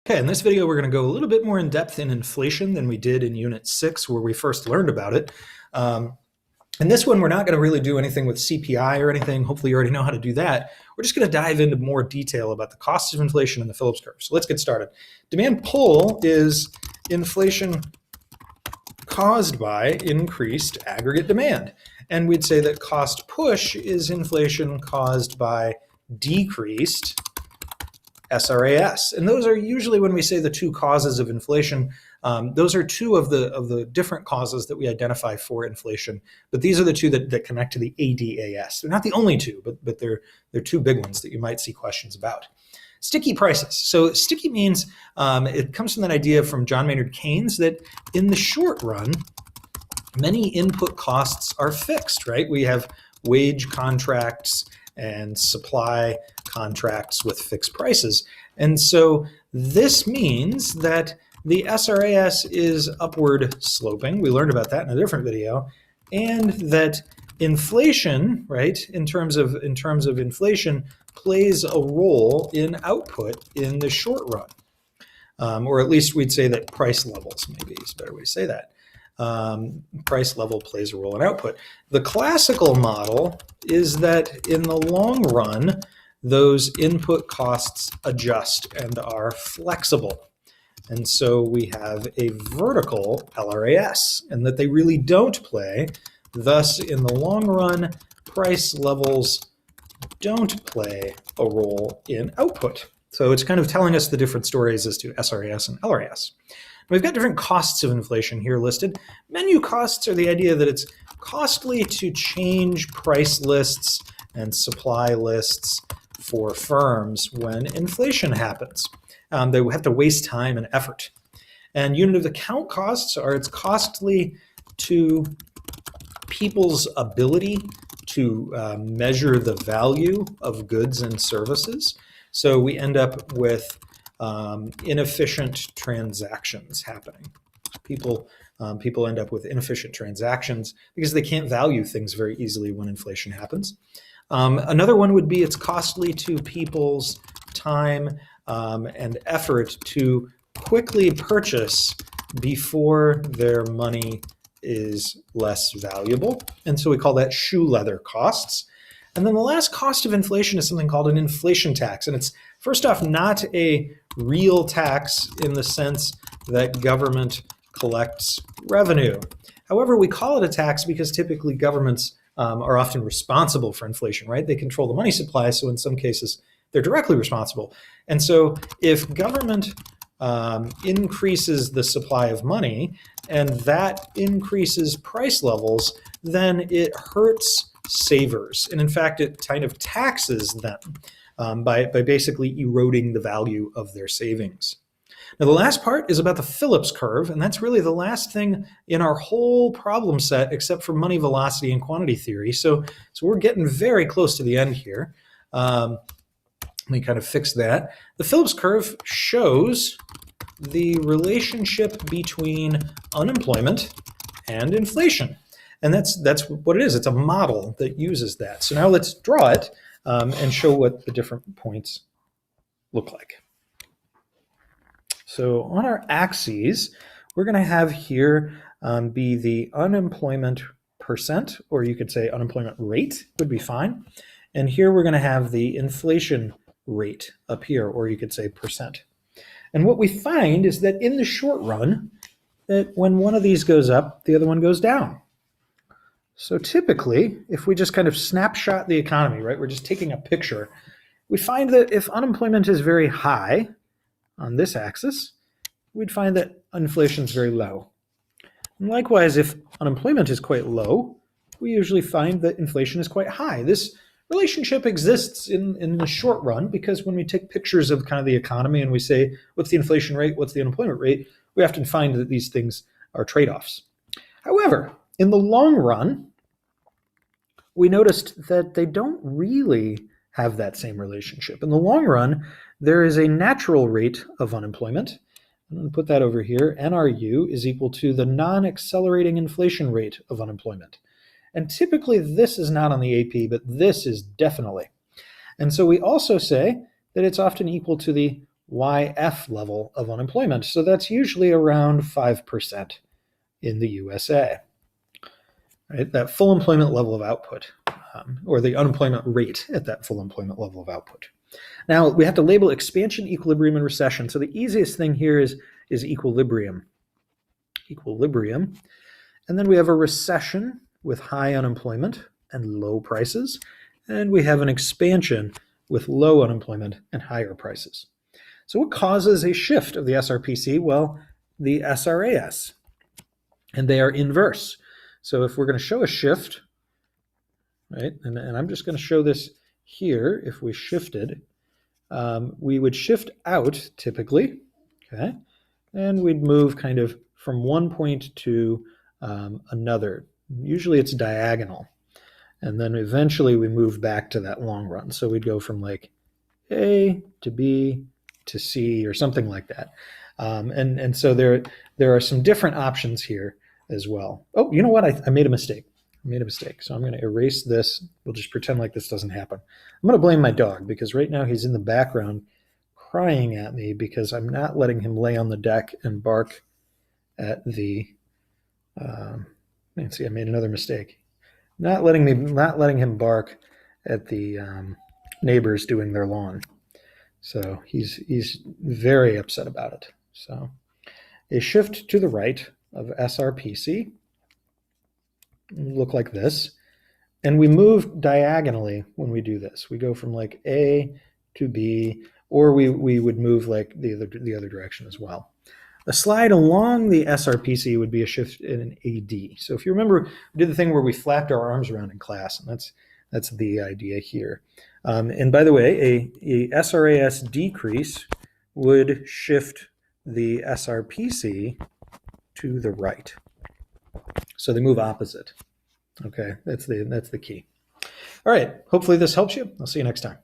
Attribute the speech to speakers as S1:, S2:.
S1: Okay, in this video, we're going to go a little bit more in depth in inflation than we did in Unit 6, where we first learned about it. In this one, we're not going to really do anything with CPI or anything. Hopefully, you already know how to do that. We're just going to dive into more detail about the costs of inflation and the Phillips curve. So let's get started. Demand pull is inflation caused by increased aggregate demand. And we'd say that cost push is inflation caused by decreased SRAS. And those are usually, when we say the two causes of inflation, those are two of the different causes that we identify for inflation. But these are the two that connect to the ADAS. They're not the only two, but they're two big ones that you might see questions about. Sticky prices. So sticky means it comes from that idea from John Maynard Keynes that in the short run, many input costs are fixed, right? We have wage contracts and supply contracts with fixed prices. And so this means that the SRAS is upward sloping. We learned about that in a different video. And that inflation, right, in terms of inflation, plays a role in output in the short run. Or at least we'd say that price levels, maybe is a better way to say that. Price level plays a role in output. The classical model is that in the long run, those input costs adjust and are flexible. And so we have a vertical LRAS, and that they really don't play. Thus, in the long run, price levels don't play a role in output. So it's kind of telling us the different stories as to SRAS and LRAS. We've got different costs of inflation here listed. Menu costs are the idea that it's costly to change price lists and supply lists for firms when inflation happens. They have to waste time and effort. And unit of account costs are it's costly to people's ability to measure the value of goods and services. So we end up with inefficient transactions happening. People end up with inefficient transactions because they can't value things very easily when inflation happens. Another one would be it's costly to people's time and effort to quickly purchase before their money is less valuable. And so we call that shoe leather costs. And then the last cost of inflation is something called an inflation tax. And it's, first off, not a real tax in the sense that government collects revenue. However, we call it a tax because typically governments are often responsible for inflation, right? They control the money supply, so in some cases, they're directly responsible. And so if government increases the supply of money and that increases price levels, then it hurts savers. And in fact, it kind of taxes them by basically eroding the value of their savings. Now, the last part is about the Phillips curve, and that's really the last thing in our whole problem set except for money velocity and quantity theory. So we're getting very close to the end here. Let me kind of fix that. The Phillips curve shows the relationship between unemployment and inflation. And that's what it is. It's a model that uses that. So now let's draw it and show what the different points look like. So on our axes, we're going to have here be the unemployment percent, or you could say unemployment rate would be fine. And here we're going to have the inflation rate up here, or you could say percent. And what we find is that in the short run, that when one of these goes up, the other one goes down. So typically, if we just kind of snapshot the economy, right, we're just taking a picture, we find that if unemployment is very high on this axis, we'd find that inflation is very low. And likewise, if unemployment is quite low, we usually find that inflation is quite high. This relationship exists in the short run because when we take pictures of kind of the economy and we say, what's the inflation rate, what's the unemployment rate, we often find that these things are trade-offs. However, in the long run, we noticed that they don't really have that same relationship. In the long run, there is a natural rate of unemployment. I'm going to put that over here. NRU is equal to the non-accelerating inflation rate of unemployment. And typically this is not on the AP, but this is definitely. And so we also say that it's often equal to the YF level of unemployment. So that's usually around 5% in the USA. Right? That full employment level of output, or the unemployment rate at that full employment level of output. Now, we have to label expansion, equilibrium, and recession. So the easiest thing here is equilibrium. Equilibrium. And then we have a recession with high unemployment and low prices. And we have an expansion with low unemployment and higher prices. So what causes a shift of the SRPC? Well, the SRAS. And they are inverse. So if we're going to show a shift, right, and I'm just going to show this here, if we shifted, we would shift out typically, okay, and we'd move kind of from one point to another. Usually it's diagonal. And then eventually we move back to that long run. So we'd go from like A to B to C or something like that. And so there are some different options here as well. Oh, you know what? I made a mistake. So I'm going to erase this. We'll just pretend like this doesn't happen. I'm going to blame my dog because right now he's in the background crying at me because I'm not letting him lay on the deck and bark at the, see, I made another mistake. Not letting him bark at the neighbors doing their lawn. So he's very upset about it. So a shift to the right of SRPC look like this. And we move diagonally when we do this. We go from like A to B, or we would move like the other direction as well. A slide along the SRPC would be a shift in an AD. So if you remember, we did the thing where we flapped our arms around in class, and that's the idea here. And by the way, a SRAS decrease would shift the SRPC to the right. So they move opposite. Okay, that's the key. All right, hopefully this helps you. I'll see you next time.